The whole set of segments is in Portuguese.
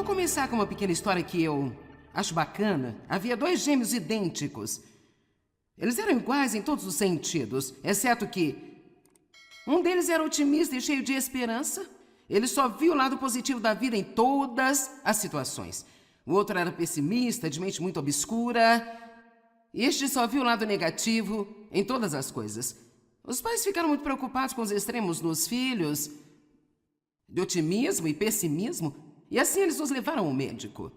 vou começar com uma pequena história que eu acho bacana. Havia 2 gêmeos idênticos. Eles eram iguais em todos os sentidos, exceto que um deles era otimista e cheio de esperança. Ele só via o lado positivo da vida em todas as situações. O outro era pessimista, de mente muito obscura. E este só via o lado negativo em todas as coisas. Os pais ficaram muito preocupados com os extremos nos filhos, de otimismo e pessimismo, e assim eles nos levaram ao médico.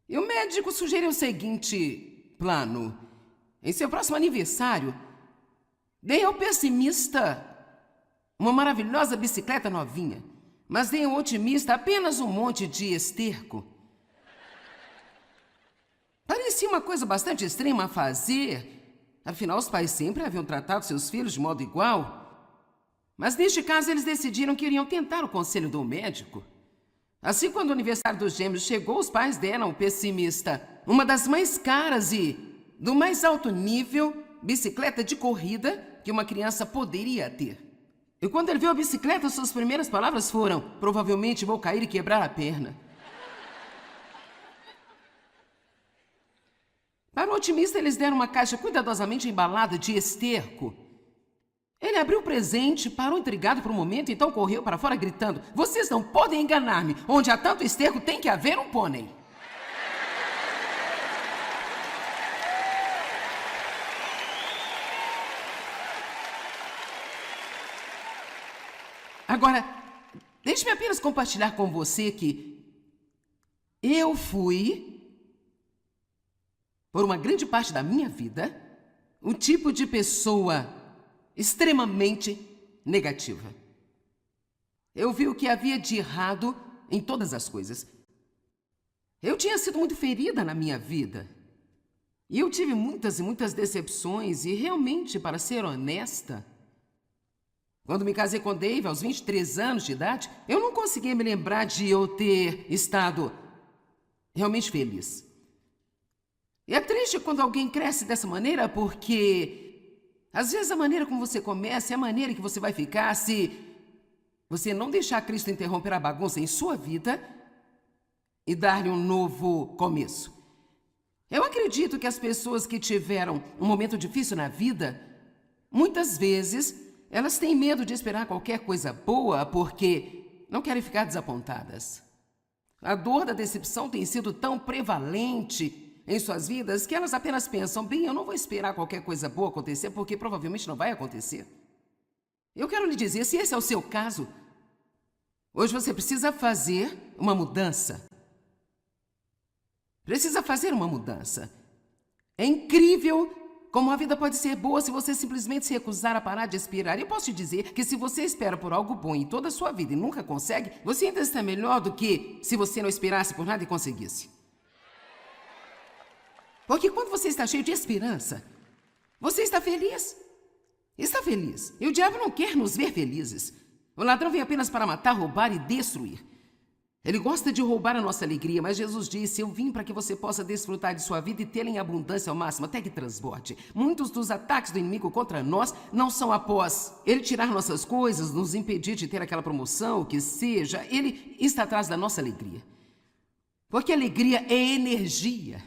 E o médico sugeriu o seguinte plano. Em seu próximo aniversário, dei ao pessimista uma maravilhosa bicicleta novinha, mas dei ao otimista apenas um monte de esterco. Parecia uma coisa bastante extrema a fazer, afinal os pais sempre haviam tratado seus filhos de modo igual. Mas neste caso eles decidiram que iriam tentar o conselho do médico. Assim, quando o aniversário dos gêmeos chegou, os pais deram ao pessimista uma das mais caras e do mais alto nível bicicleta de corrida que uma criança poderia ter. E quando ele viu a bicicleta, suas primeiras palavras foram: provavelmente vou cair e quebrar a perna. Para o otimista, eles deram uma caixa cuidadosamente embalada de esterco. Ele abriu o presente, parou intrigado por um momento, então correu para fora gritando: vocês não podem enganar-me! Onde há tanto esterco tem que haver um pônei. Agora, deixe-me apenas compartilhar com você que eu fui, por uma grande parte da minha vida, um tipo de pessoa extremamente negativa. Eu vi o que havia de errado em todas as coisas. Eu tinha sido muito ferida na minha vida. E eu tive muitas e muitas decepções e realmente, para ser honesta, quando me casei com Dave, aos 23 anos de idade, eu não conseguia me lembrar de eu ter estado realmente feliz. E é triste quando alguém cresce dessa maneira, porque às vezes a maneira como você começa é a maneira que você vai ficar se você não deixar Cristo interromper a bagunça em sua vida e dar-lhe um novo começo. Eu acredito que as pessoas que tiveram um momento difícil na vida, muitas vezes elas têm medo de esperar qualquer coisa boa porque não querem ficar desapontadas. A dor da decepção tem sido tão prevalente em suas vidas que elas apenas pensam: bem, eu não vou esperar qualquer coisa boa acontecer porque provavelmente não vai acontecer. Eu quero lhe dizer, se esse é o seu caso, hoje você precisa fazer uma mudança. Precisa fazer uma mudança. É incrível como a vida pode ser boa se você simplesmente se recusar a parar de esperar. E eu posso te dizer que se você espera por algo bom em toda a sua vida e nunca consegue, você ainda está melhor do que se você não esperasse por nada e conseguisse. Porque quando você está cheio de esperança, você está feliz. Está feliz. E o diabo não quer nos ver felizes. O ladrão vem apenas para matar, roubar e destruir. Ele gosta de roubar a nossa alegria, mas Jesus disse: eu vim para que você possa desfrutar de sua vida e tê-la em abundância ao máximo, até que transborde. Muitos dos ataques do inimigo contra nós não são após ele tirar nossas coisas, nos impedir de ter aquela promoção, o que seja. Ele está atrás da nossa alegria. Porque alegria é energia.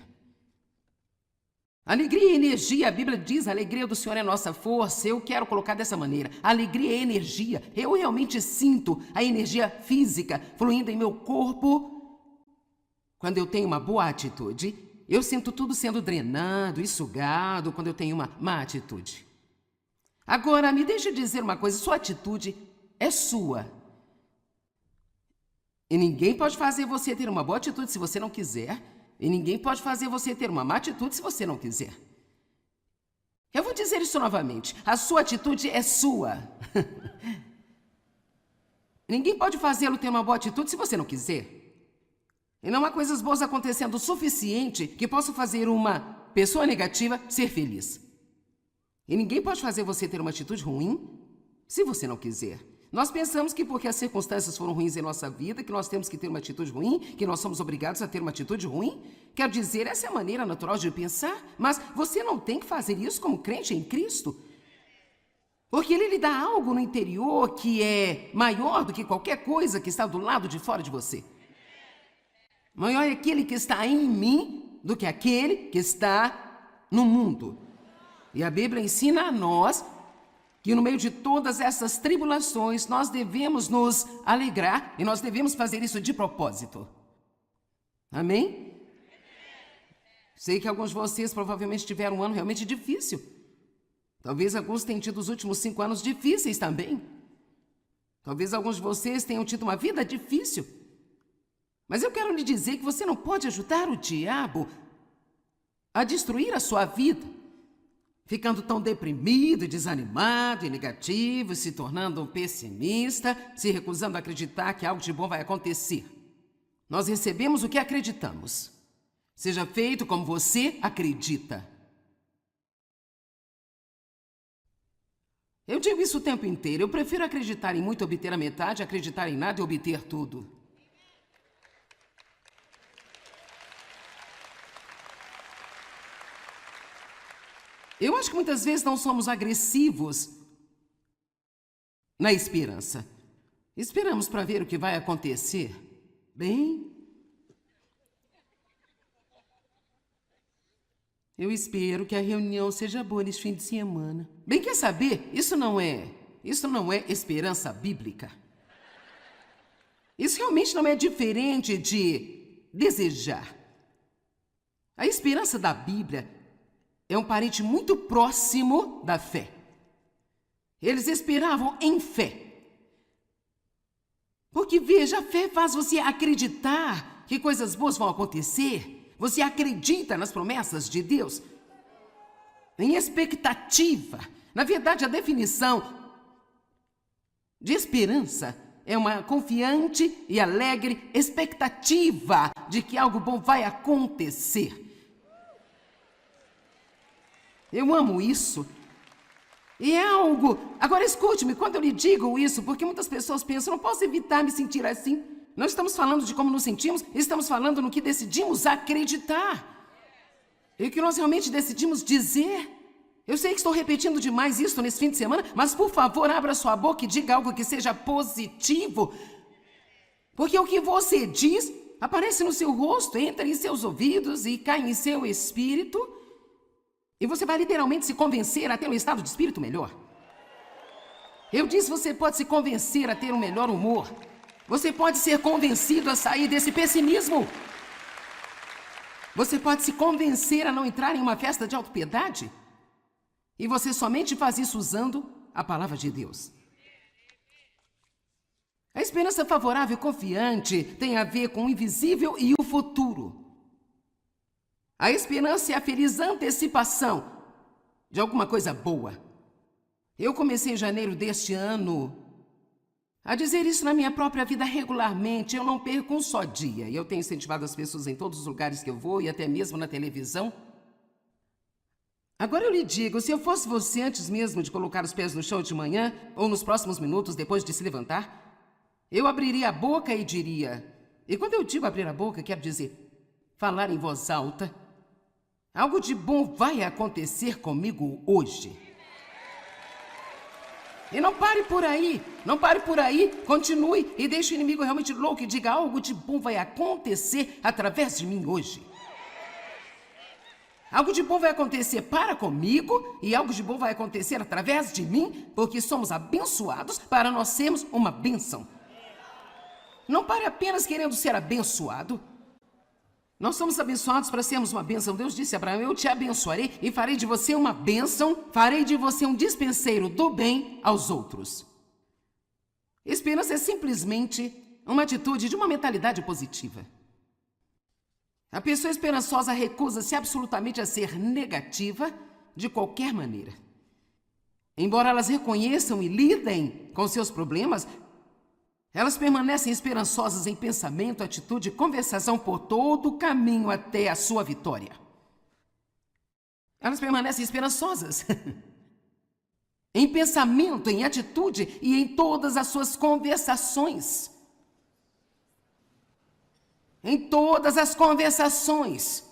Alegria e energia, a Bíblia diz: a alegria do Senhor é nossa força. Eu quero colocar dessa maneira: alegria é energia. Eu realmente sinto a energia física fluindo em meu corpo. Quando eu tenho uma boa atitude, eu sinto tudo sendo drenado e sugado quando eu tenho uma má atitude. Agora, me deixe dizer uma coisa: sua atitude é sua. E ninguém pode fazer você ter uma boa atitude se você não quiser. E ninguém pode fazer você ter uma má atitude se você não quiser. Eu vou dizer isso novamente. A sua atitude é sua. Ninguém pode fazê-lo ter uma boa atitude se você não quiser. E não há coisas boas acontecendo o suficiente que possam fazer uma pessoa negativa ser feliz. E ninguém pode fazer você ter uma atitude ruim se você não quiser. Nós pensamos que porque as circunstâncias foram ruins em nossa vida, que nós temos que ter uma atitude ruim, que nós somos obrigados a ter uma atitude ruim. Quero dizer, essa é a maneira natural de pensar, mas você não tem que fazer isso como crente em Cristo. Porque Ele lhe dá algo no interior que é maior do que qualquer coisa que está do lado de fora de você. Maior é aquele que está em mim do que aquele que está no mundo. E a Bíblia ensina a nós que no meio de todas essas tribulações nós devemos nos alegrar e nós devemos fazer isso de propósito. Amém? Sei que alguns de vocês provavelmente tiveram um ano realmente difícil. Talvez alguns tenham tido os últimos 5 anos difíceis também. Talvez alguns de vocês tenham tido uma vida difícil. Mas eu quero lhe dizer que você não pode ajudar o diabo a destruir a sua vida, ficando tão deprimido, desanimado e negativo, se tornando um pessimista, se recusando a acreditar que algo de bom vai acontecer. Nós recebemos o que acreditamos. Seja feito como você acredita. Eu digo isso o tempo inteiro. Eu prefiro acreditar em muito e obter a metade, acreditar em nada e obter tudo. Eu acho que muitas vezes não somos agressivos na esperança. Esperamos para ver o que vai acontecer. Bem, eu espero que a reunião seja boa neste fim de semana. Bem, quer saber? Isso não é esperança bíblica. Isso realmente não é diferente de desejar. A esperança da Bíblia é um parente muito próximo da fé. Eles esperavam em fé. Porque, veja, a fé faz você acreditar que coisas boas vão acontecer. Você acredita nas promessas de Deus. Em expectativa. Na verdade, a definição de esperança é uma confiante e alegre expectativa de que algo bom vai acontecer. Eu amo isso. E é algo... Agora escute-me, quando eu lhe digo isso, porque muitas pessoas pensam, não posso evitar me sentir assim. Não estamos falando de como nos sentimos, estamos falando no que decidimos acreditar. E o que nós realmente decidimos dizer. Eu sei que estou repetindo demais isso nesse fim de semana, mas por favor, abra sua boca e diga algo que seja positivo. Porque o que você diz aparece no seu rosto, entra em seus ouvidos e cai em seu espírito. E você vai literalmente se convencer a ter um estado de espírito melhor. Eu disse, você pode se convencer a ter um melhor humor. Você pode ser convencido a sair desse pessimismo. Você pode se convencer a não entrar em uma festa de autopiedade. E você somente faz isso usando a palavra de Deus. A esperança favorável e confiante tem a ver com o invisível e o futuro. A esperança é a feliz antecipação de alguma coisa boa. Eu comecei em janeiro deste ano a dizer isso na minha própria vida regularmente. Eu não perco um só dia. E eu tenho incentivado as pessoas em todos os lugares que eu vou e até mesmo na televisão. Agora eu lhe digo, se eu fosse você antes mesmo de colocar os pés no chão de manhã ou nos próximos minutos depois de se levantar, eu abriria a boca e diria... E quando eu digo abrir a boca, quero dizer falar em voz alta... Algo de bom vai acontecer comigo hoje. E não pare por aí, continue e deixe o inimigo realmente louco e diga algo de bom vai acontecer através de mim hoje. Algo de bom vai acontecer para comigo e algo de bom vai acontecer através de mim, porque somos abençoados para nós sermos uma bênção. Não pare apenas querendo ser abençoado. Nós somos abençoados para sermos uma bênção. Deus disse a Abraão, eu te abençoarei e farei de você uma bênção, farei de você um dispenseiro do bem aos outros. Esperança é simplesmente uma atitude de uma mentalidade positiva. A pessoa esperançosa recusa-se absolutamente a ser negativa de qualquer maneira. Embora elas reconheçam e lidem com seus problemas, elas permanecem esperançosas em pensamento, atitude e conversação por todo o caminho até a sua vitória. Elas permanecem esperançosas em pensamento, em atitude e em todas as suas conversações. Em todas as conversações.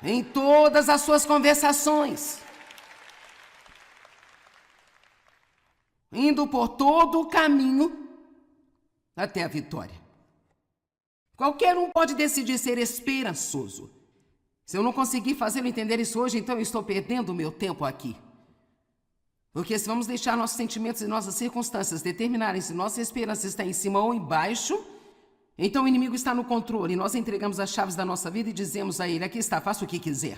Em todas as suas conversações. Indo por todo o caminho até a vitória. Qualquer um pode decidir ser esperançoso. Se eu não conseguir fazê-lo entender isso hoje, então eu estou perdendo o meu tempo aqui. Porque se vamos deixar nossos sentimentos e nossas circunstâncias determinarem se nossa esperança está em cima ou embaixo, então o inimigo está no controle e nós entregamos as chaves da nossa vida e dizemos a ele: aqui está, faça o que quiser.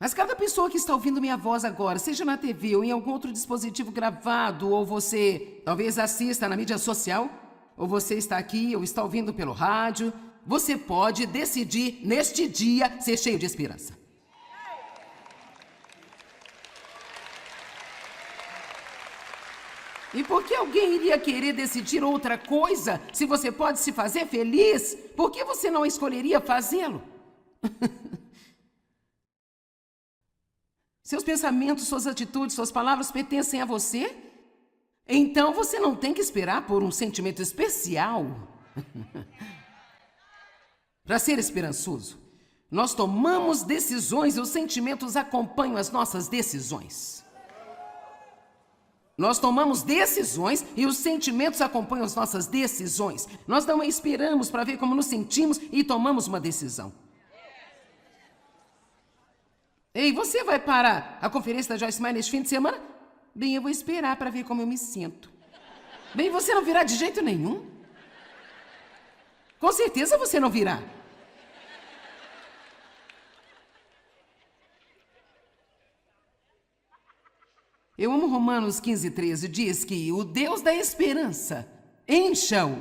Mas cada pessoa que está ouvindo minha voz agora, seja na TV ou em algum outro dispositivo gravado, ou você talvez assista na mídia social, ou você está aqui ou está ouvindo pelo rádio, você pode decidir neste dia ser cheio de esperança. E por que alguém iria querer decidir outra coisa se você pode se fazer feliz? Por que você não escolheria fazê-lo? Seus pensamentos, suas atitudes, suas palavras pertencem a você? Então você não tem que esperar por um sentimento especial para ser esperançoso. Nós tomamos decisões e os sentimentos acompanham as nossas decisões. Nós tomamos decisões e os sentimentos acompanham as nossas decisões. Nós não esperamos para ver como nos sentimos e tomamos uma decisão. Ei, você vai para a conferência da Joyce Meyer neste fim de semana? Bem, eu vou esperar para ver como eu me sinto. Bem, você não virá de jeito nenhum. Com certeza você não virá. Eu amo Romanos 15:13, diz que o Deus da esperança encha-o.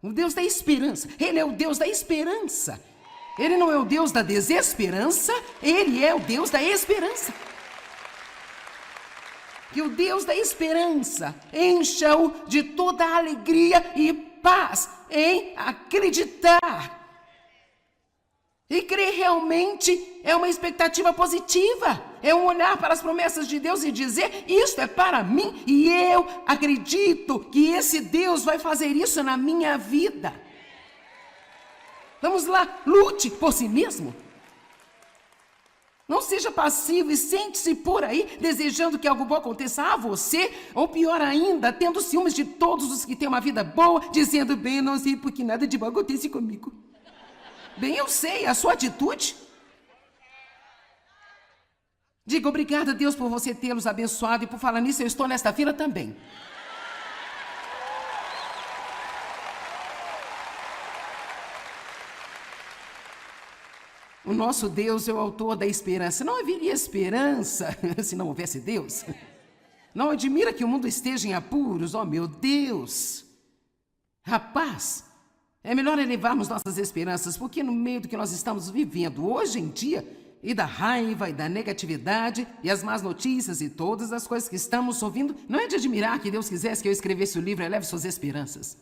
O Deus da esperança, Ele é o Deus da esperança. Ele não é o Deus da desesperança, Ele é o Deus da esperança. Que o Deus da esperança encha-o de toda a alegria e paz em acreditar. E crer realmente é uma expectativa positiva. É um olhar para as promessas de Deus e dizer: isto é para mim e eu acredito que esse Deus vai fazer isso na minha vida. Vamos lá, lute por si mesmo. Não seja passivo e sente-se por aí desejando que algo bom aconteça a você, ou pior ainda, tendo ciúmes de todos os que têm uma vida boa, dizendo: bem, não sei porque nada de bom acontece comigo. Bem, eu sei, a sua atitude. Diga: obrigada a Deus por você tê-los abençoado, e por falar nisso eu estou nesta fila também. O nosso Deus é o autor da esperança. Não haveria esperança se não houvesse Deus. Não admira que o mundo esteja em apuros, oh meu Deus. Rapaz, é melhor elevarmos nossas esperanças, porque no meio do que nós estamos vivendo hoje em dia, e da raiva e da negatividade e as más notícias e todas as coisas que estamos ouvindo, não é de admirar que Deus quisesse que eu escrevesse o livro Eleve Suas Esperanças.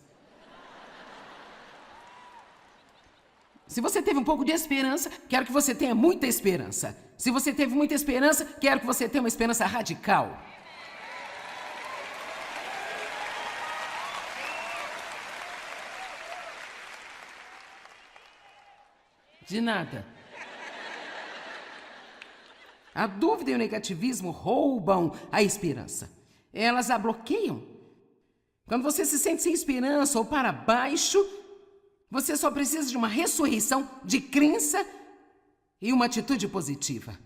Se você teve um pouco de esperança, quero que você tenha muita esperança. Se você teve muita esperança, quero que você tenha uma esperança radical. De nada. A dúvida e o negativismo roubam a esperança. Elas a bloqueiam. Quando você se sente sem esperança ou para baixo, você só precisa de uma ressurreição de crença e uma atitude positiva.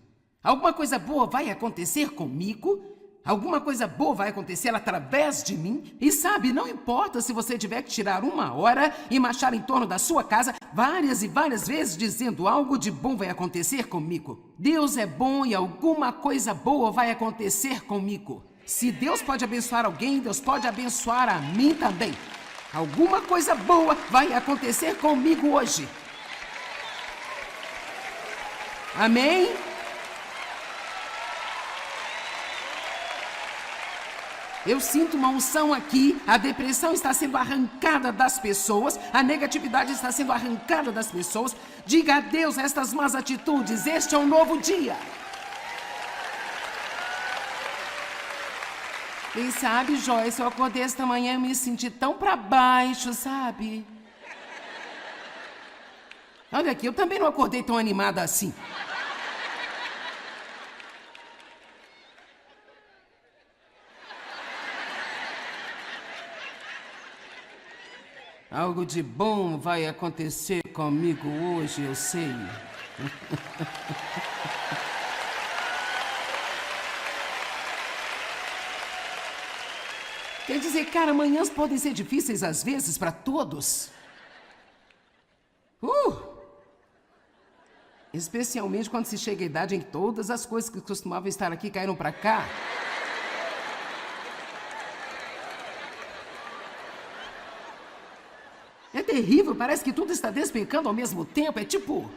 Alguma coisa boa vai acontecer comigo, alguma coisa boa vai acontecer através de mim. E sabe, não importa se você tiver que tirar 1 hora e marchar em torno da sua casa várias e várias vezes dizendo: algo de bom vai acontecer comigo. Deus é bom e alguma coisa boa vai acontecer comigo. Se Deus pode abençoar alguém, Deus pode abençoar a mim também. Alguma coisa boa vai acontecer comigo hoje. Amém? Eu sinto uma unção aqui, a depressão está sendo arrancada das pessoas, a negatividade está sendo arrancada das pessoas. Diga adeus a estas más atitudes, este é um novo dia. E sabe, Joyce, eu acordei esta manhã e me senti tão para baixo, sabe? Olha aqui, eu também não acordei tão animada assim. Algo de bom vai acontecer comigo hoje, eu sei. Quer dizer, cara, manhãs podem ser difíceis às vezes para todos. Especialmente quando se chega à idade em que todas as coisas que costumavam estar aqui caíram para cá. É terrível, parece que tudo está despencando ao mesmo tempo, é tipo...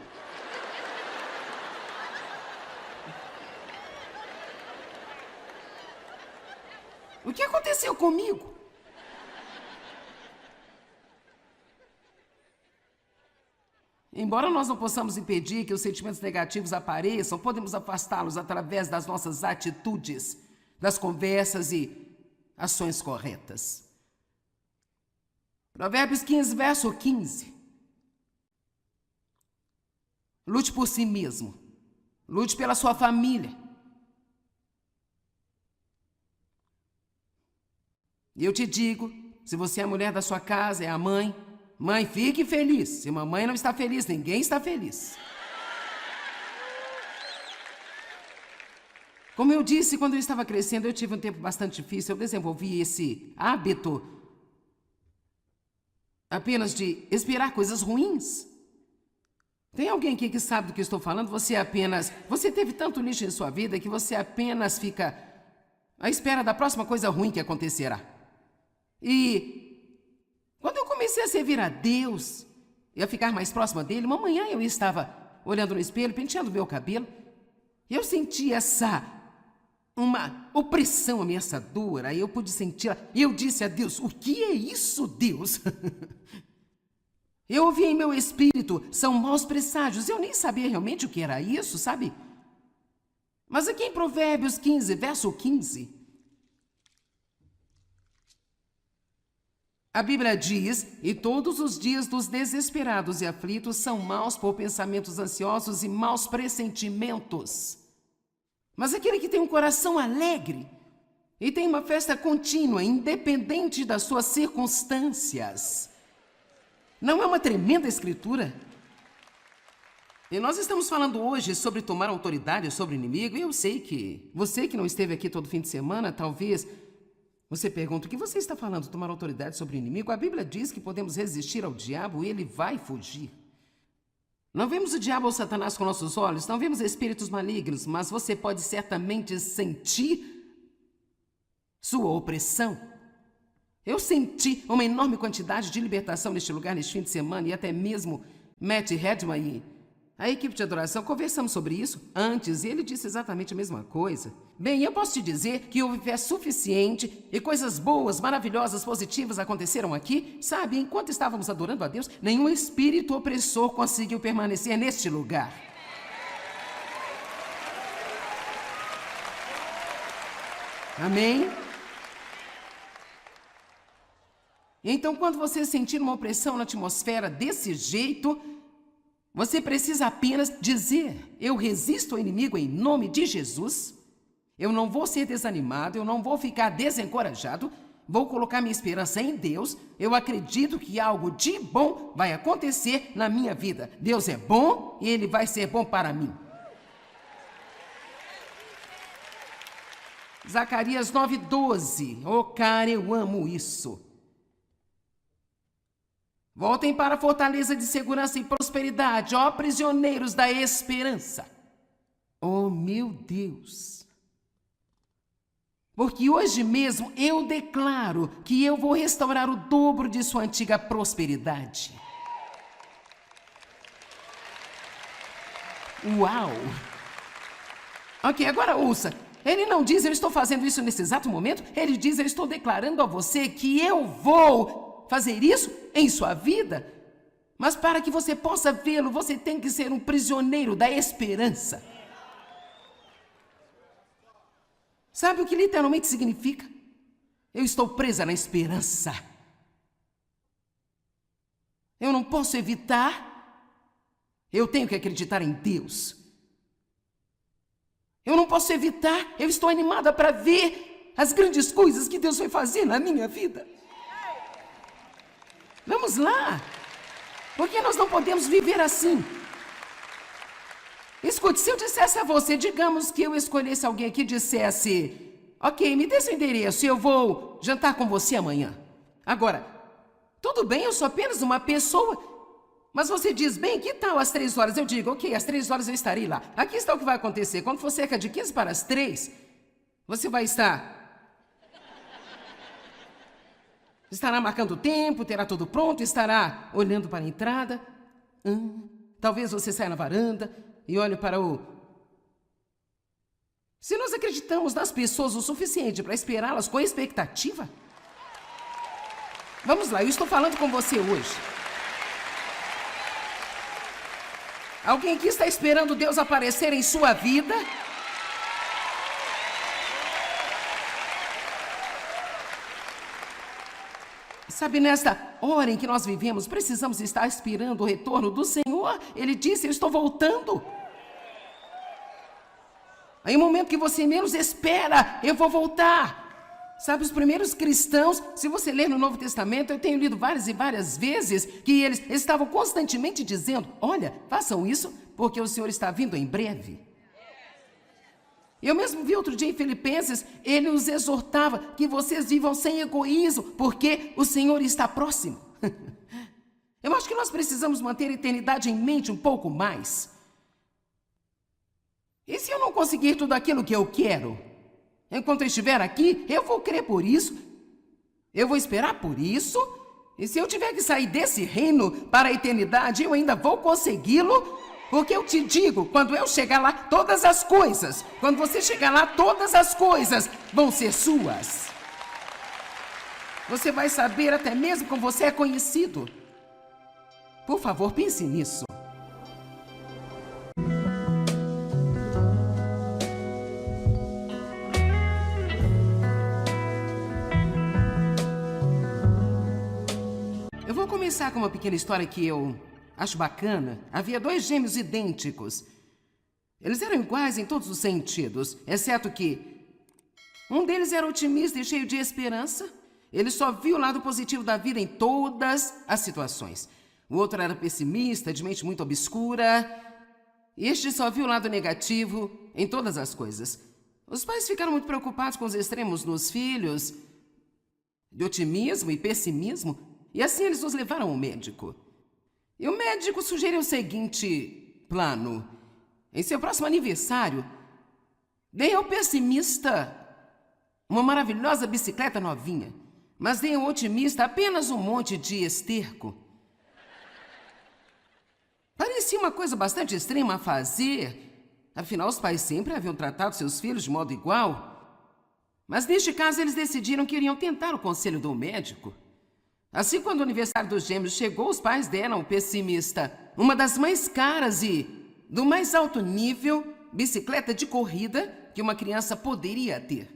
O que aconteceu comigo? Embora nós não possamos impedir que os sentimentos negativos apareçam, podemos afastá-los através das nossas atitudes, das conversas e ações corretas. Provérbios 15, verso 15. Lute por si mesmo. Lute pela sua família. E eu te digo, se você é a mulher da sua casa, é a mãe, mãe, fique feliz. Se mamãe não está feliz, ninguém está feliz. Como eu disse, quando eu estava crescendo, eu tive um tempo bastante difícil. Eu desenvolvi esse hábito apenas de esperar coisas ruins. Tem alguém aqui que sabe do que eu estou falando? Você teve tanto lixo em sua vida que você apenas fica à espera da próxima coisa ruim que acontecerá. E quando eu comecei a servir a Deus e a ficar mais próxima dele, uma manhã eu estava olhando no espelho, penteando meu cabelo, e eu senti uma opressão ameaçadora, e eu pude sentir, e eu disse a Deus, o que é isso, Deus? Eu ouvi em meu espírito, são maus presságios, eu nem sabia realmente o que era isso, sabe? Mas aqui em Provérbios 15, verso 15, a Bíblia diz, e todos os dias dos desesperados e aflitos são maus por pensamentos ansiosos e maus pressentimentos. Mas aquele que tem um coração alegre e tem uma festa contínua, independente das suas circunstâncias. Não é uma tremenda escritura? E nós estamos falando hoje sobre tomar autoridade sobre o inimigo, e eu sei que você que não esteve aqui todo fim de semana, talvez você pergunta, o que você está falando, tomar autoridade sobre o inimigo? A Bíblia diz que podemos resistir ao diabo e ele vai fugir. Não vemos o diabo ou Satanás com nossos olhos, não vemos espíritos malignos, mas você pode certamente sentir sua opressão. Eu senti uma enorme quantidade de libertação neste lugar, neste fim de semana, e até mesmo Matt Redman e a equipe de adoração, conversamos sobre isso antes, e ele disse exatamente a mesma coisa. Bem, eu posso te dizer que houve fé suficiente e coisas boas, maravilhosas, positivas aconteceram aqui. Sabe, enquanto estávamos adorando a Deus, nenhum espírito opressor conseguiu permanecer neste lugar. Amém? Então, quando você sentir uma opressão na atmosfera desse jeito, você precisa apenas dizer, eu resisto ao inimigo em nome de Jesus, eu não vou ser desanimado, eu não vou ficar desencorajado, vou colocar minha esperança em Deus, eu acredito que algo de bom vai acontecer na minha vida. Deus é bom e Ele vai ser bom para mim. Zacarias 9:12, cara, eu amo isso. Voltem para a fortaleza de segurança e prosperidade, ó prisioneiros da esperança. Oh, meu Deus! Porque hoje mesmo eu declaro que eu vou restaurar o dobro de sua antiga prosperidade. Uau! Ok, agora ouça. Ele não diz, eu estou fazendo isso nesse exato momento. Ele diz, eu estou declarando a você que eu vou fazer isso em sua vida, mas para que você possa vê-lo, você tem que ser um prisioneiro da esperança. Sabe o que literalmente significa? Eu estou presa na esperança. Eu não posso evitar. Eu tenho que acreditar em Deus. Eu não posso evitar. Eu estou animada para ver as grandes coisas que Deus vai fazer na minha vida. Vamos lá. Porque nós não podemos viver assim. Escute, se eu dissesse a você, digamos que eu escolhesse alguém aqui e dissesse: ok, me dê seu endereço e eu vou jantar com você amanhã. Agora, tudo bem, eu sou apenas uma pessoa, mas você diz: bem, que tal às 3 horas? Eu digo: ok, às 3 horas eu estarei lá. Aqui está o que vai acontecer. Quando for cerca de 15 para as 3, você vai estará marcando o tempo, terá tudo pronto, estará olhando para a entrada. Talvez você saia na varanda e olhe para o... Se nós acreditamos nas pessoas o suficiente para esperá-las com expectativa... Vamos lá, eu estou falando com você hoje. Alguém aqui está esperando Deus aparecer em sua vida? Sabe, nesta hora em que nós vivemos, precisamos estar esperando o retorno do Senhor. Ele disse: eu estou voltando. Em um momento que você menos espera, eu vou voltar. Sabe, os primeiros cristãos, se você ler no Novo Testamento, eu tenho lido várias e várias vezes, que eles estavam constantemente dizendo: olha, façam isso, porque o Senhor está vindo em breve. Eu mesmo vi outro dia em Filipenses, ele os exortava que vocês vivam sem egoísmo, porque o Senhor está próximo. Eu acho que nós precisamos manter a eternidade em mente um pouco mais. E se eu não conseguir tudo aquilo que eu quero? Enquanto eu estiver aqui, eu vou crer por isso, eu vou esperar por isso, e se eu tiver que sair desse reino para a eternidade, eu ainda vou consegui-lo. Porque eu te digo, quando eu chegar lá, todas as coisas, quando você chegar lá, todas as coisas vão ser suas. Você vai saber até mesmo como você é conhecido. Por favor, pense nisso. Eu vou começar com uma pequena história que eu acho bacana. Havia 2 gêmeos idênticos. Eles eram iguais em todos os sentidos, exceto que um deles era otimista e cheio de esperança. Ele só via o lado positivo da vida em todas as situações. O outro era pessimista, de mente muito obscura. E este só via o lado negativo em todas as coisas. Os pais ficaram muito preocupados com os extremos nos filhos, de otimismo e pessimismo, e assim eles nos levaram ao médico. E o médico sugeriu o seguinte plano: em seu próximo aniversário, dê ao pessimista uma maravilhosa bicicleta novinha, mas dê ao otimista apenas um monte de esterco. Parecia uma coisa bastante extrema a fazer, afinal os pais sempre haviam tratado seus filhos de modo igual. Mas neste caso eles decidiram que iriam tentar o conselho do médico. Assim, quando o aniversário dos gêmeos chegou, os pais deram ao pessimista uma das mais caras e do mais alto nível bicicleta de corrida que uma criança poderia ter.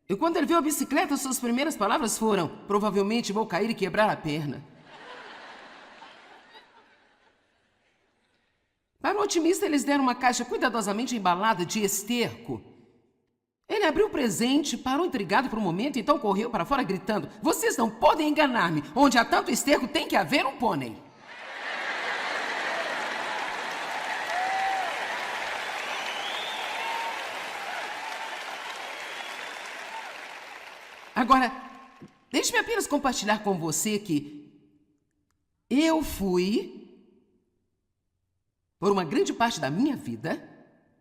E quando ele viu a bicicleta, suas primeiras palavras foram: provavelmente vou cair e quebrar a perna. Para o otimista, eles deram uma caixa cuidadosamente embalada de esterco. Ele abriu o presente, parou intrigado por um momento, então correu para fora gritando: vocês não podem enganar-me, onde há tanto esterco tem que haver um pônei. Agora, deixe-me apenas compartilhar com você que eu fui, por uma grande parte da minha vida,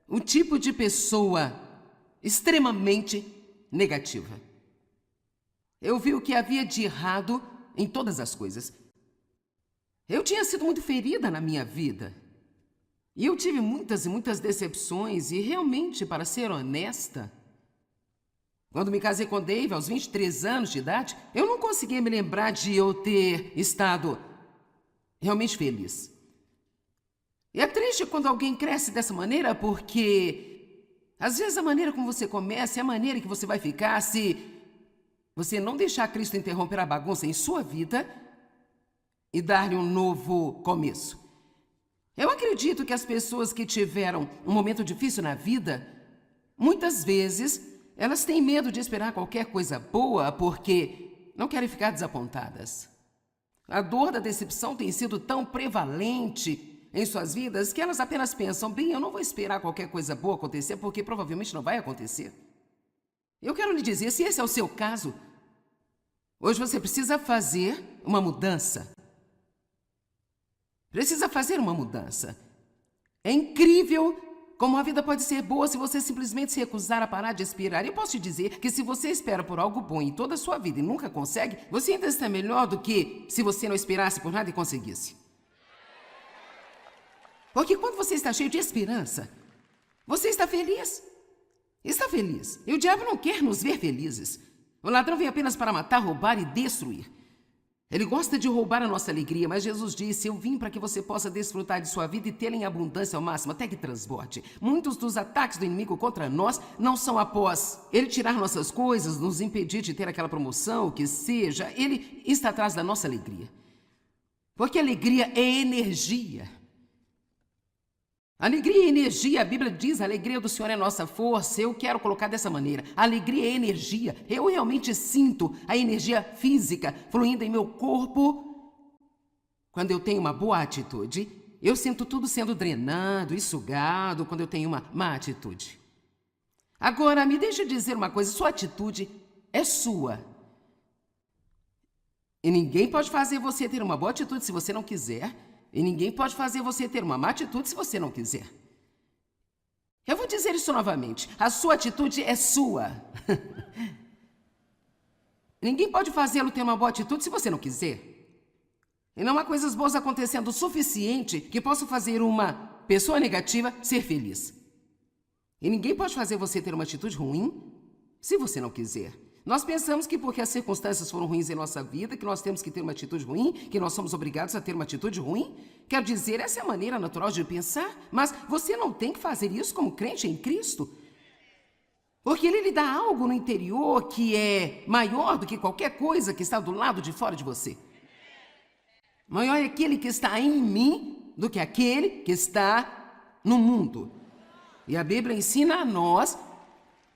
um tipo de pessoa extremamente negativa. Eu vi o que havia de errado em todas as coisas. Eu tinha sido muito ferida na minha vida. E eu tive muitas e muitas decepções e realmente, para ser honesta, quando me casei com Dave aos 23 anos de idade, eu não conseguia me lembrar de eu ter estado realmente feliz. E é triste quando alguém cresce dessa maneira, porque às vezes a maneira como você começa é a maneira que você vai ficar se você não deixar Cristo interromper a bagunça em sua vida e dar-lhe um novo começo. Eu acredito que as pessoas que tiveram um momento difícil na vida, muitas vezes, elas têm medo de esperar qualquer coisa boa porque não querem ficar desapontadas. A dor da decepção tem sido tão prevalente em suas vidas que elas apenas pensam, bem, eu não vou esperar qualquer coisa boa acontecer porque provavelmente não vai acontecer. Eu quero lhe dizer, se esse é o seu caso, hoje você precisa fazer uma mudança. Precisa fazer uma mudança. É incrível como a vida pode ser boa se você simplesmente se recusar a parar de esperar. Eu posso te dizer que se você espera por algo bom em toda a sua vida e nunca consegue, você ainda está melhor do que se você não esperasse por nada e conseguisse. Porque quando você está cheio de esperança, você está feliz. Está feliz. E o diabo não quer nos ver felizes. O ladrão vem apenas para matar, roubar e destruir. Ele gosta de roubar a nossa alegria, mas Jesus disse, eu vim para que você possa desfrutar de sua vida e tê-la em abundância ao máximo, até que transborde. Muitos dos ataques do inimigo contra nós não são após ele tirar nossas coisas, nos impedir de ter aquela promoção, o que seja. Ele está atrás da nossa alegria. Porque alegria é energia. Alegria é energia, a Bíblia diz, a alegria do Senhor é nossa força. Eu quero colocar dessa maneira, alegria é energia. Eu realmente sinto a energia física fluindo em meu corpo. Quando eu tenho uma boa atitude, eu sinto tudo sendo drenado e sugado quando eu tenho uma má atitude. Agora, me deixe dizer uma coisa, sua atitude é sua. E ninguém pode fazer você ter uma boa atitude se você não quiser. E ninguém pode fazer você ter uma má atitude se você não quiser. Eu vou dizer isso novamente. A sua atitude é sua. Ninguém pode fazê-lo ter uma boa atitude se você não quiser. E não há coisas boas acontecendo o suficiente que possam fazer uma pessoa negativa ser feliz. E ninguém pode fazer você ter uma atitude ruim se você não quiser. Nós pensamos que porque as circunstâncias foram ruins em nossa vida, que nós temos que ter uma atitude ruim, que nós somos obrigados a ter uma atitude ruim. Quero dizer, essa é a maneira natural de pensar, mas você não tem que fazer isso como crente em Cristo. Porque Ele lhe dá algo no interior que é maior do que qualquer coisa que está do lado de fora de você. Maior é aquele que está em mim do que aquele que está no mundo. E a Bíblia ensina a nós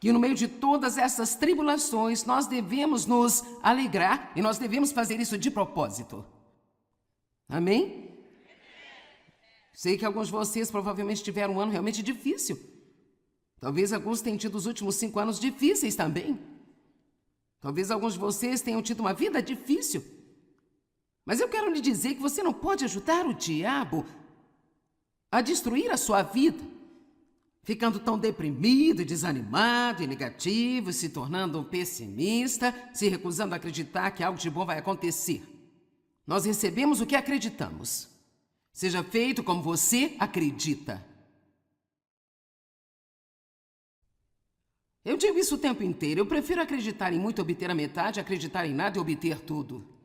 que no meio de todas essas tribulações nós devemos nos alegrar e nós devemos fazer isso de propósito. Amém? Sei que alguns de vocês provavelmente tiveram um ano realmente difícil. Talvez alguns tenham tido os últimos 5 anos difíceis também. Talvez alguns de vocês tenham tido uma vida difícil. Mas eu quero lhe dizer que você não pode ajudar o diabo a destruir a sua vida. Ficando tão deprimido, desanimado e negativo, se tornando um pessimista, se recusando a acreditar que algo de bom vai acontecer. Nós recebemos o que acreditamos. Seja feito como você acredita. Eu digo isso o tempo inteiro. Eu prefiro acreditar em muito e obter a metade, acreditar em nada e obter tudo.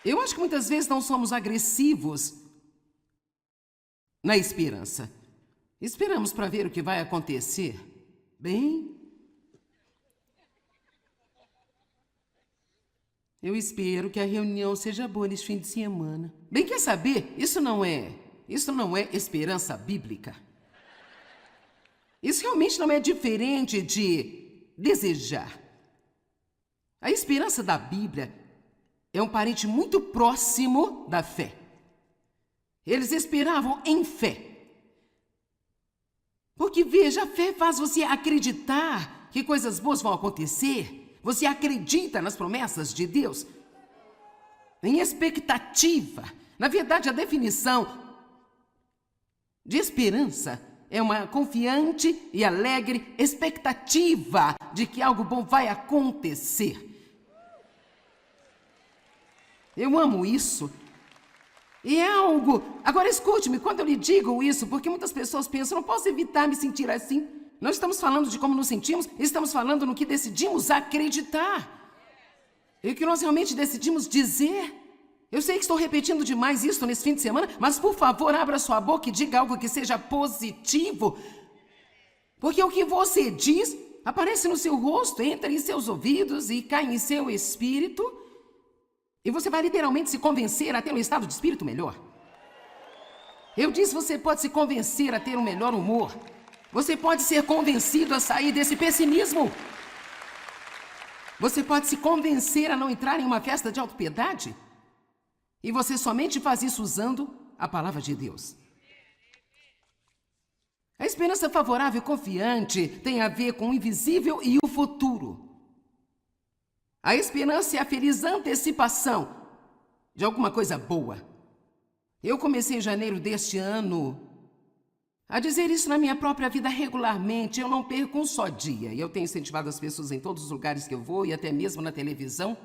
Eu acho que muitas vezes não somos agressivos na esperança. Esperamos para ver o que vai acontecer. Bem, eu espero que a reunião seja boa neste fim de semana. Bem, quer saber? Isso não é esperança bíblica. Isso realmente não é diferente de desejar. A esperança da Bíblia é um parente muito próximo da fé. Eles esperavam em fé. Porque, veja, a fé faz você acreditar que coisas boas vão acontecer. Você acredita nas promessas de Deus. Em expectativa. Na verdade, a definição de esperança é uma confiante e alegre expectativa de que algo bom vai acontecer. Eu amo isso. E é algo... Agora escute-me, quando eu lhe digo isso, porque muitas pessoas pensam, não posso evitar me sentir assim. Não estamos falando de como nos sentimos, estamos falando no que decidimos acreditar. E o que nós realmente decidimos dizer. Eu sei que estou repetindo demais isso nesse fim de semana, mas por favor, abra sua boca e diga algo que seja positivo. Porque o que você diz aparece no seu rosto, entra em seus ouvidos e cai em seu espírito. E você vai literalmente se convencer a ter um estado de espírito melhor. Eu disse, você pode se convencer a ter um melhor humor, Você pode ser convencido a sair desse pessimismo. Você pode se convencer a não entrar em uma festa de autopiedade. E você somente faz isso usando a palavra de Deus. A esperança favorável e confiante tem a ver com o invisível e o futuro. A esperança é a feliz antecipação de alguma coisa boa. Eu comecei em janeiro deste ano a dizer isso na minha própria vida regularmente. Eu não perco um só dia. E eu tenho incentivado as pessoas em todos os lugares que eu vou e até mesmo na televisão.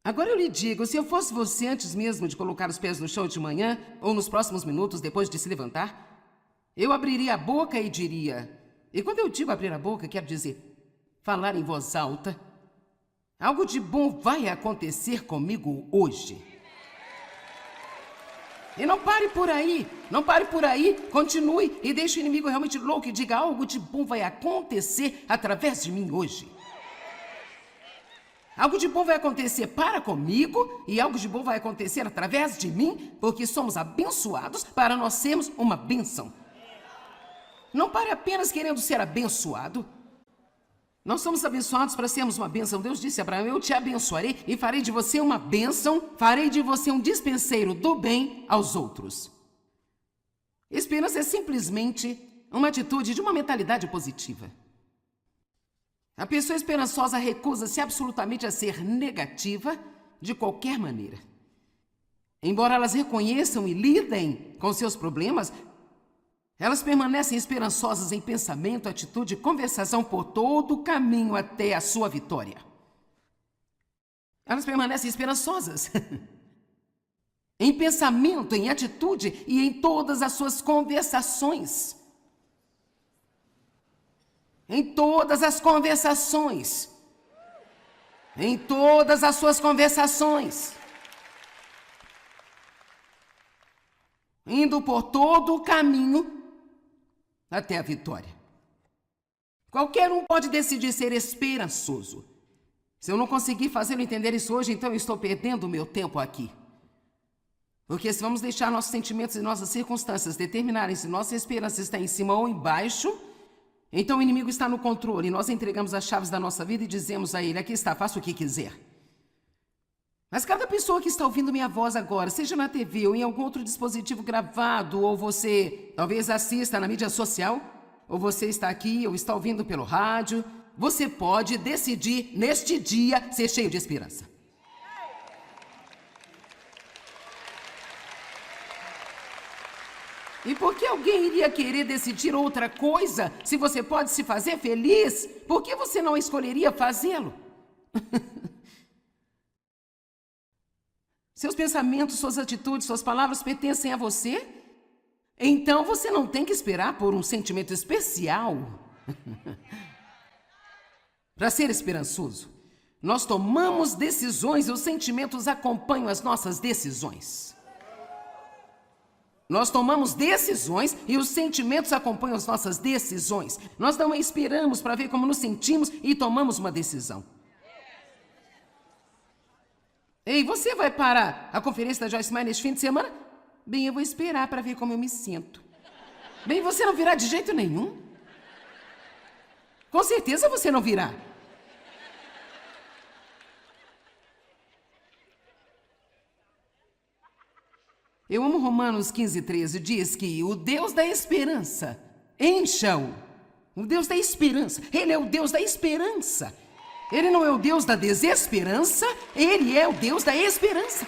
Agora eu lhe digo, se eu fosse você antes mesmo de colocar os pés no chão de manhã ou nos próximos minutos depois de se levantar, eu abriria a boca e diria, e quando eu digo abrir a boca, quero dizer falar em voz alta, algo de bom vai acontecer comigo hoje. E não pare por aí, continue e deixe o inimigo realmente louco e diga algo de bom vai acontecer através de mim hoje. Algo de bom vai acontecer para comigo e algo de bom vai acontecer através de mim, porque somos abençoados para nós sermos uma bênção. Não pare apenas querendo ser abençoado. Nós somos abençoados para sermos uma bênção. Deus disse a Abraão, eu te abençoarei e farei de você uma bênção, farei de você um dispenseiro do bem aos outros. Esperança é simplesmente uma atitude de uma mentalidade positiva. A pessoa esperançosa recusa-se absolutamente a ser negativa de qualquer maneira. Embora elas reconheçam e lidem com seus problemas, elas permanecem esperançosas em pensamento, atitude e conversação por todo o caminho até a sua vitória. Elas permanecem esperançosas em pensamento, em atitude e em todas as suas conversações. Em todas as conversações. Em todas as suas conversações. Indo por todo o caminho até a vitória. Qualquer um pode decidir ser esperançoso. Se eu não conseguir fazê-lo entender isso hoje, então eu estou perdendo o meu tempo aqui. Porque se vamos deixar nossos sentimentos e nossas circunstâncias determinarem se nossa esperança está em cima ou embaixo, então o inimigo está no controle e nós entregamos as chaves da nossa vida e dizemos a ele, aqui está, faça o que quiser. Mas cada pessoa que está ouvindo minha voz agora, seja na TV ou em algum outro dispositivo gravado, ou você talvez assista na mídia social, ou você está aqui ou está ouvindo pelo rádio, você pode decidir neste dia ser cheio de esperança. E por que alguém iria querer decidir outra coisa se você pode se fazer feliz? Por que você não escolheria fazê-lo? Seus pensamentos, suas atitudes, suas palavras pertencem a você? Então você não tem que esperar por um sentimento especial para ser esperançoso. Nós tomamos decisões e os sentimentos acompanham as nossas decisões. Nós tomamos decisões e os sentimentos acompanham as nossas decisões. Nós não esperamos para ver como nos sentimos e tomamos uma decisão. Ei, você vai para a conferência da Joyce Meyer neste fim de semana? Bem, eu vou esperar para ver como eu me sinto. Bem, você não virá de jeito nenhum. Com certeza você não virá. Eu amo Romanos 15:13, diz que o Deus da esperança encha-o. O Deus da esperança, Ele é o Deus da esperança. Ele não é o Deus da desesperança, Ele é o Deus da esperança.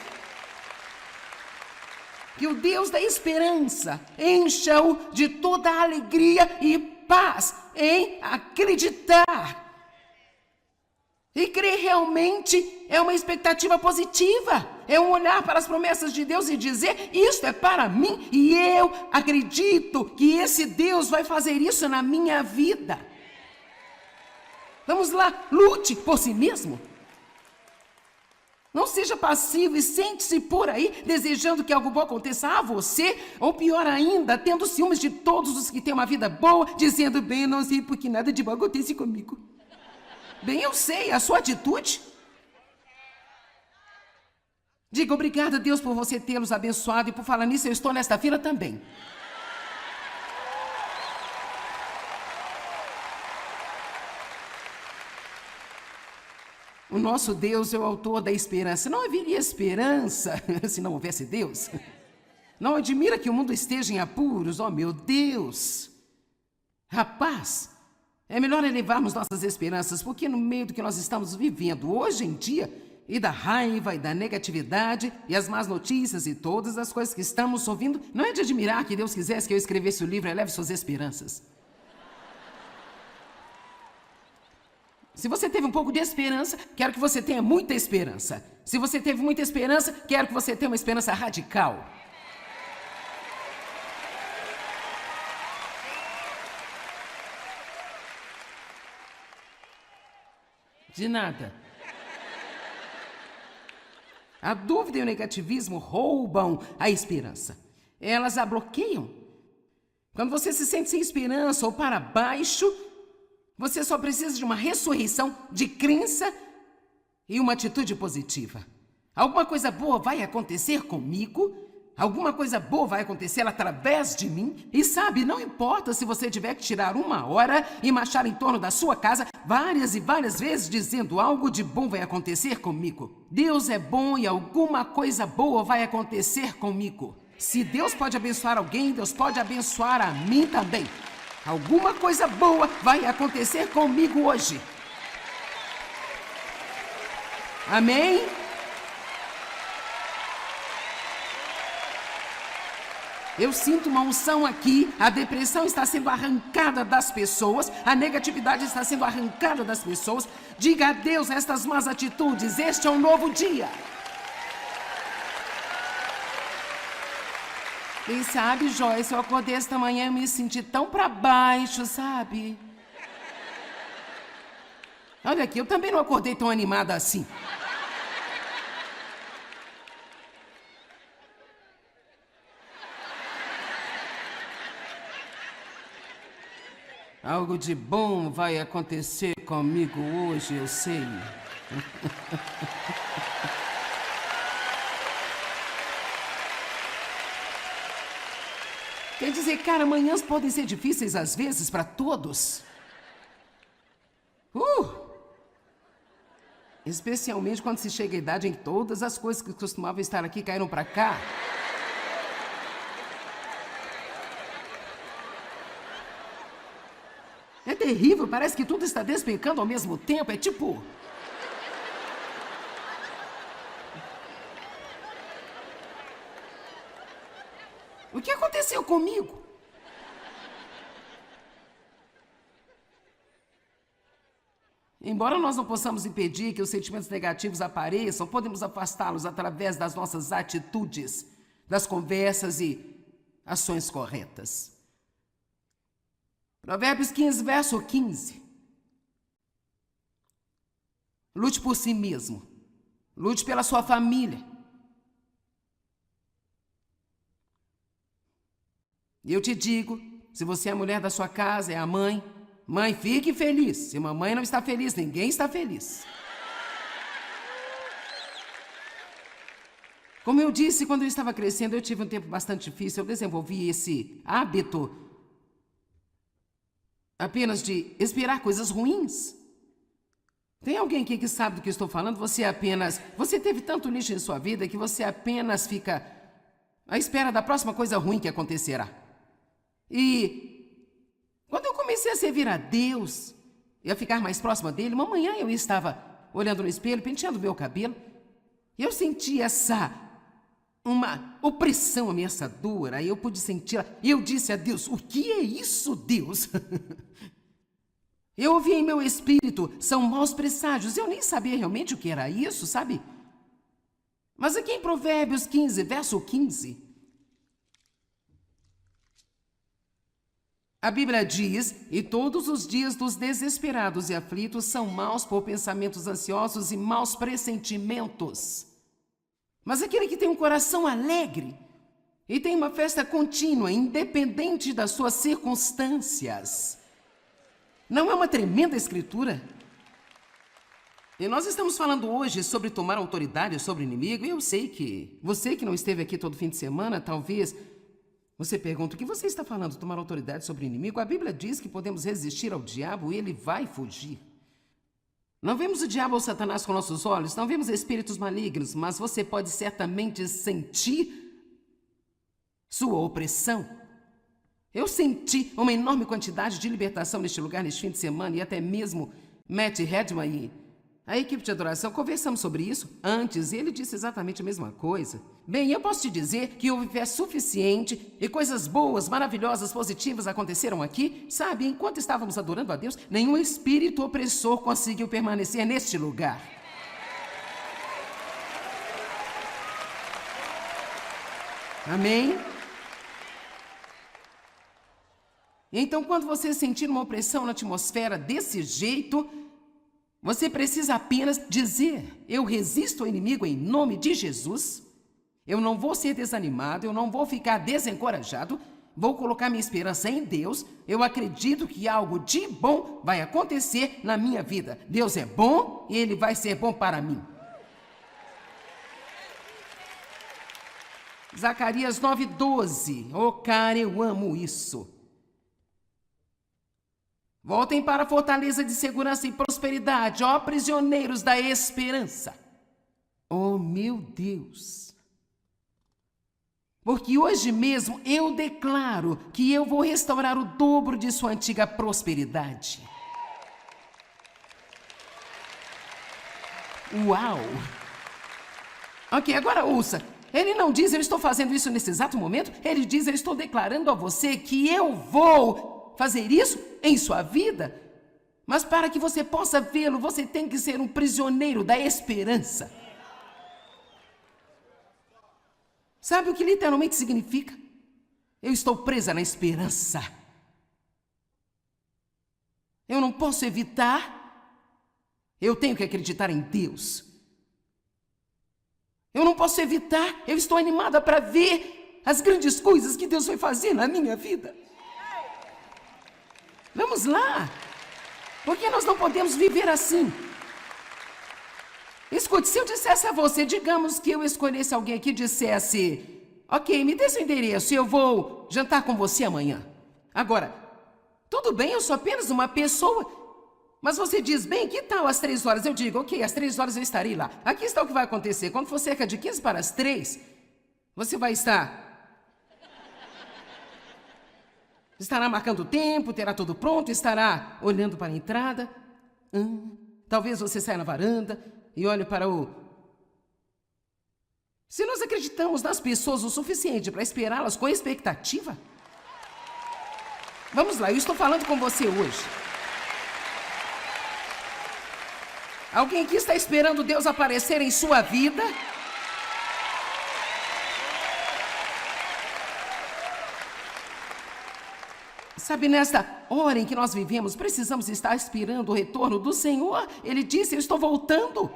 Que o Deus da esperança encha-o de toda a alegria e paz em acreditar. E crer realmente é uma expectativa positiva. É um olhar para as promessas de Deus e dizer, isto é para mim e eu acredito que esse Deus vai fazer isso na minha vida. Vamos lá, lute por si mesmo. Não seja passivo e sente-se por aí desejando que algo bom aconteça a você, ou pior ainda, tendo ciúmes de todos os que têm uma vida boa, dizendo, bem, eu não sei porque nada de bom acontece comigo. Bem, eu sei, a sua atitude. Diga obrigado a Deus por você tê-los abençoado e por falar nisso, eu estou nesta fila também. O nosso Deus é o autor da esperança. Não haveria esperança se não houvesse Deus. Não admira que o mundo esteja em apuros, oh meu Deus! Rapaz, é melhor elevarmos nossas esperanças, porque no meio do que nós estamos vivendo hoje em dia, e da raiva e da negatividade, e as más notícias e todas as coisas que estamos ouvindo, não é de admirar que Deus quisesse que eu escrevesse o livro Eleve Suas Esperanças. Se você teve um pouco de esperança, quero que você tenha muita esperança. Se você teve muita esperança, quero que você tenha uma esperança radical. De nada. A dúvida e o negativismo roubam a esperança. Elas a bloqueiam. Quando você se sente sem esperança ou para baixo, você só precisa de uma ressurreição de crença e uma atitude positiva. Alguma coisa boa vai acontecer comigo, alguma coisa boa vai acontecer através de mim. E sabe, não importa se você tiver que tirar 1 hora e marchar em torno da sua casa várias e várias vezes dizendo algo de bom vai acontecer comigo. Deus é bom e alguma coisa boa vai acontecer comigo. Se Deus pode abençoar alguém, Deus pode abençoar a mim também. Alguma coisa boa vai acontecer comigo hoje. Amém? Eu sinto uma unção aqui, a depressão está sendo arrancada das pessoas, a negatividade está sendo arrancada das pessoas. Diga adeus a estas más atitudes, este é um novo dia. E sabe, Joyce, eu acordei esta manhã e me senti tão pra baixo, sabe? Olha aqui, eu também não acordei tão animada assim. Algo de bom vai acontecer comigo hoje, eu sei. Quer dizer, cara, manhãs podem ser difíceis às vezes para todos. Especialmente quando se chega à idade em que todas as coisas que costumavam estar aqui caíram para cá. É terrível, parece que tudo está despencando ao mesmo tempo, é tipo... O que aconteceu comigo? Embora nós não possamos impedir que os sentimentos negativos apareçam, podemos afastá-los através das nossas atitudes, das conversas e ações corretas. Provérbios 15, verso 15. Lute por si mesmo. Lute pela sua família. E eu te digo, se você é a mulher da sua casa, é a mãe, mãe, fique feliz. Se mamãe não está feliz, ninguém está feliz. Como eu disse, quando eu estava crescendo, eu tive um tempo bastante difícil. Eu desenvolvi esse hábito apenas de esperar coisas ruins. Tem alguém aqui que sabe do que eu estou falando? Você teve tanto lixo em sua vida que você apenas fica à espera da próxima coisa ruim que acontecerá. E quando eu comecei a servir a Deus e a ficar mais próxima dele, uma manhã eu estava olhando no espelho, penteando meu cabelo, e eu senti uma opressão ameaçadora, e eu pude sentir, e eu disse a Deus, o que é isso, Deus? Eu ouvi em meu espírito, são maus presságios, eu nem sabia realmente o que era isso, sabe? Mas aqui em Provérbios 15, verso 15, a Bíblia diz, e todos os dias dos desesperados e aflitos são maus por pensamentos ansiosos e maus pressentimentos. Mas aquele que tem um coração alegre e tem uma festa contínua, independente das suas circunstâncias. Não é uma tremenda escritura? E nós estamos falando hoje sobre tomar autoridade sobre o inimigo, e eu sei que você que não esteve aqui todo fim de semana, talvez você pergunta, o que você está falando, tomar autoridade sobre o inimigo? A Bíblia diz que podemos resistir ao diabo e ele vai fugir. Não vemos o diabo ou Satanás com nossos olhos, não vemos espíritos malignos, mas você pode certamente sentir sua opressão. Eu senti uma enorme quantidade de libertação neste lugar, neste fim de semana, e até mesmo Matt Redman e a equipe de adoração, conversamos sobre isso antes, e ele disse exatamente a mesma coisa. Bem, eu posso te dizer que houve fé suficiente e coisas boas, maravilhosas, positivas aconteceram aqui. Sabe, enquanto estávamos adorando a Deus, nenhum espírito opressor conseguiu permanecer neste lugar. Amém? Então, quando você sentir uma opressão na atmosfera desse jeito, você precisa apenas dizer: eu resisto ao inimigo em nome de Jesus, eu não vou ser desanimado, eu não vou ficar desencorajado, vou colocar minha esperança em Deus, eu acredito que algo de bom vai acontecer na minha vida. Deus é bom e Ele vai ser bom para mim. Zacarias 9:12. Oh, cara, eu amo isso. Voltem para a fortaleza de segurança e prosperidade, ó prisioneiros da esperança. Oh, meu Deus! Porque hoje mesmo eu declaro que eu vou restaurar o dobro de sua antiga prosperidade. Uau! Ok, agora ouça. Ele não diz: eu estou fazendo isso nesse exato momento. Ele diz: eu estou declarando a você que eu vou fazer isso em sua vida. Mas para que você possa vê-lo, você tem que ser um prisioneiro da esperança. Sabe o que literalmente significa? Eu estou presa na esperança. Eu não posso evitar. Eu tenho que acreditar em Deus. Eu não posso evitar. Eu estou animada para ver as grandes coisas que Deus vai fazer na minha vida. Vamos lá. Porque nós não podemos viver assim. Escute, se eu dissesse a você, digamos que eu escolhesse alguém aqui e dissesse: ok, me dê seu endereço e eu vou jantar com você amanhã. Agora, tudo bem, eu sou apenas uma pessoa. Mas você diz: bem, que tal às 3 horas? Eu digo: ok, às 3 horas eu estarei lá. Aqui está o que vai acontecer. Quando for cerca de 15 para as 3, você vai estará marcando o tempo, terá tudo pronto, estará olhando para a entrada. Talvez você saia na varanda e olhe para o... Se nós acreditamos nas pessoas o suficiente para esperá-las com expectativa... Vamos lá, eu estou falando com você hoje. Alguém aqui está esperando Deus aparecer em sua vida? Sabe, nesta hora em que nós vivemos, precisamos estar esperando o retorno do Senhor. Ele disse: eu estou voltando.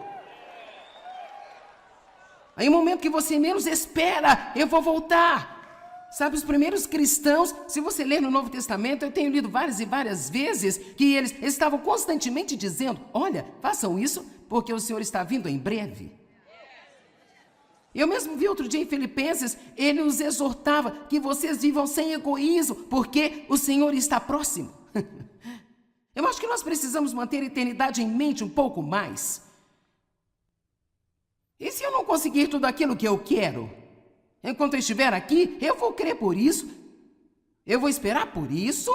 Aí, no momento que você menos espera, eu vou voltar. Sabe, os primeiros cristãos, se você ler no Novo Testamento, eu tenho lido várias e várias vezes, que eles estavam constantemente dizendo: olha, façam isso, porque o Senhor está vindo em breve. Eu mesmo vi outro dia em Filipenses, ele os exortava que vocês vivam sem egoísmo, porque o Senhor está próximo. Eu acho que nós precisamos manter a eternidade em mente um pouco mais. E se eu não conseguir tudo aquilo que eu quero? Enquanto eu estiver aqui, eu vou crer por isso, eu vou esperar por isso,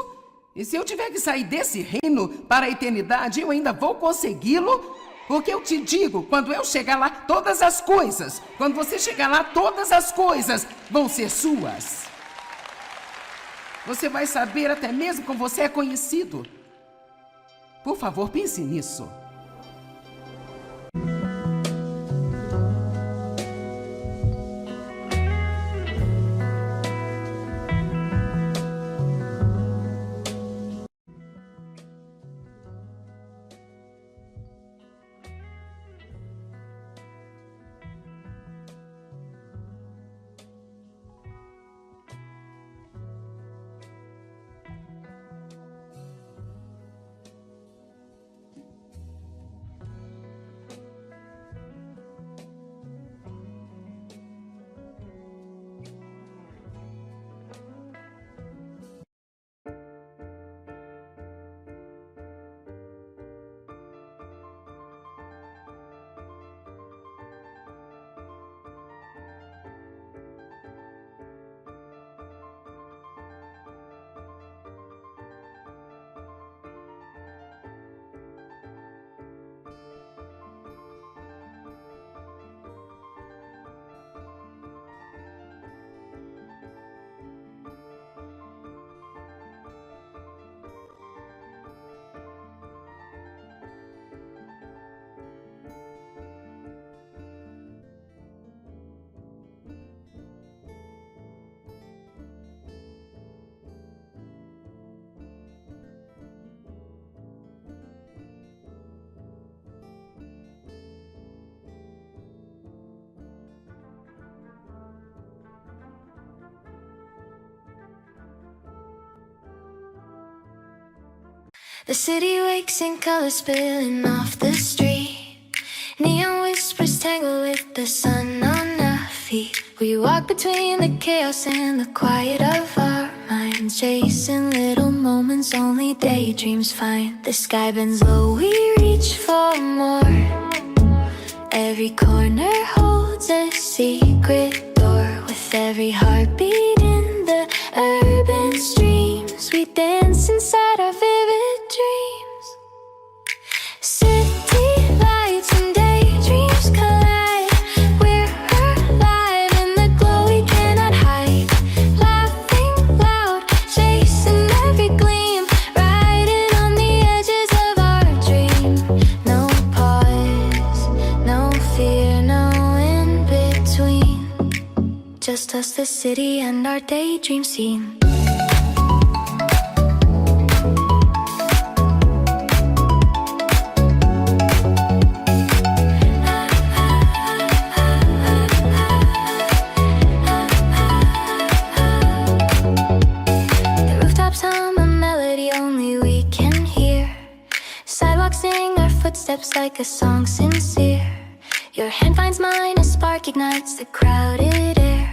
e se eu tiver que sair desse reino para a eternidade, eu ainda vou consegui-lo. Porque eu te digo, quando eu chegar lá, todas as coisas, quando você chegar lá, todas as coisas vão ser suas. Você vai saber até mesmo como você é conhecido. Por favor, pense nisso. The city wakes in color spilling off the street. Neon whispers tangle with the sun on our feet. We walk between the chaos and the quiet of our minds, chasing little moments only daydreams find. The sky bends low, we reach for more. Every corner holds a secret door. With every heartbeat in the urban streams, we dance inside our vivid dreams. City lights and daydreams collide. We're alive in the glow we cannot hide. Laughing loud, chasing every gleam, riding on the edges of our dream. No pause, no fear, no in between. Just us, the city, and our daydream scene. Sing our footsteps like a song sincere. Your hand finds mine, a spark ignites the crowded air.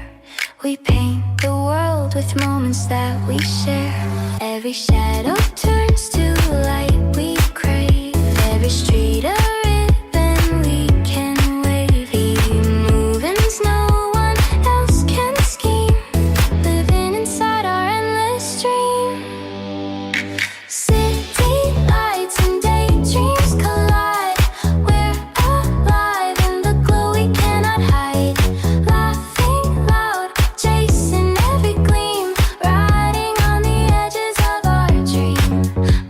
We paint the world with moments that we share. Every shadow turns to light we crave. Every street a ribbon we can wave. Even movements no one else can scheme, living inside our endless dream. City lights and daydreams collide. We're alive in the glow we cannot hide. Laughing loud, chasing every gleam, riding on the edges of our dream.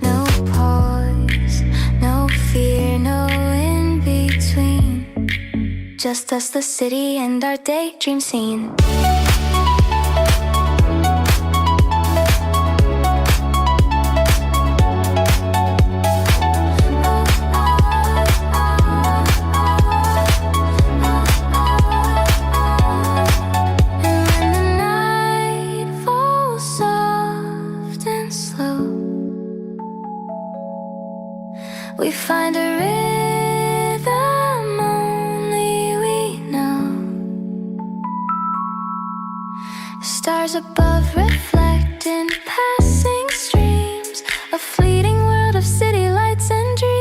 No pause, no fear, no in between. Just us, the city, and our daydream scene. We find a rhythm only we know. Stars above reflecting passing streams, a fleeting world of city lights and dreams.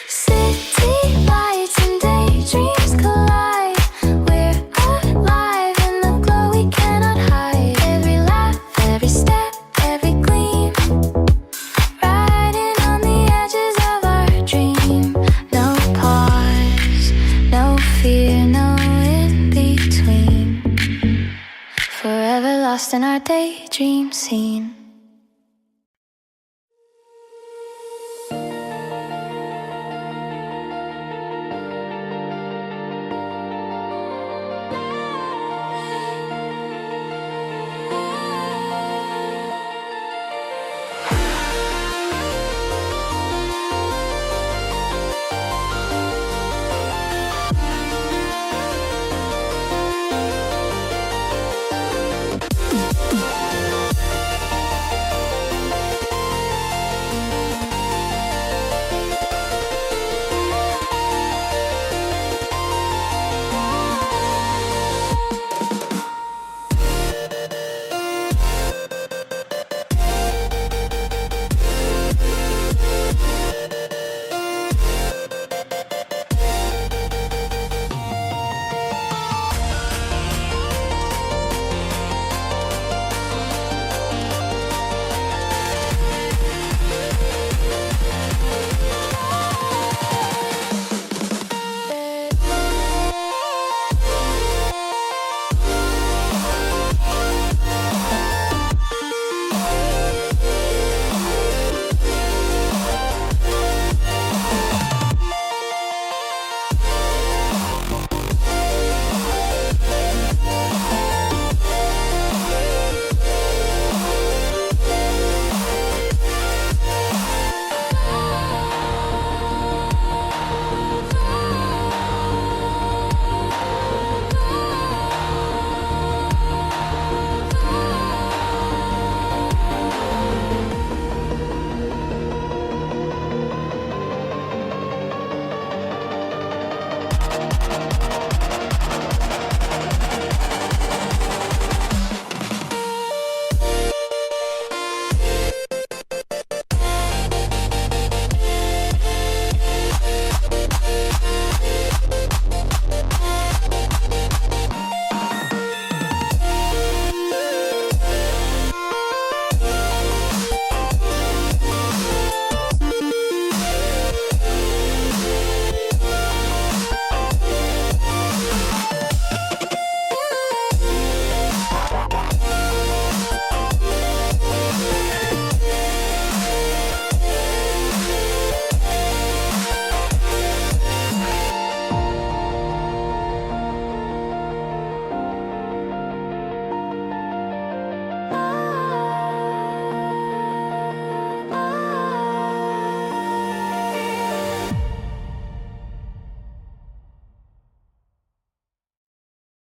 City lights and daydreams collide. We're alive in the glow we cannot hide. Every laugh, every step, every gleam, riding on the edges of our dream. No pause, no fear, no in between. Forever lost in our daydream scene.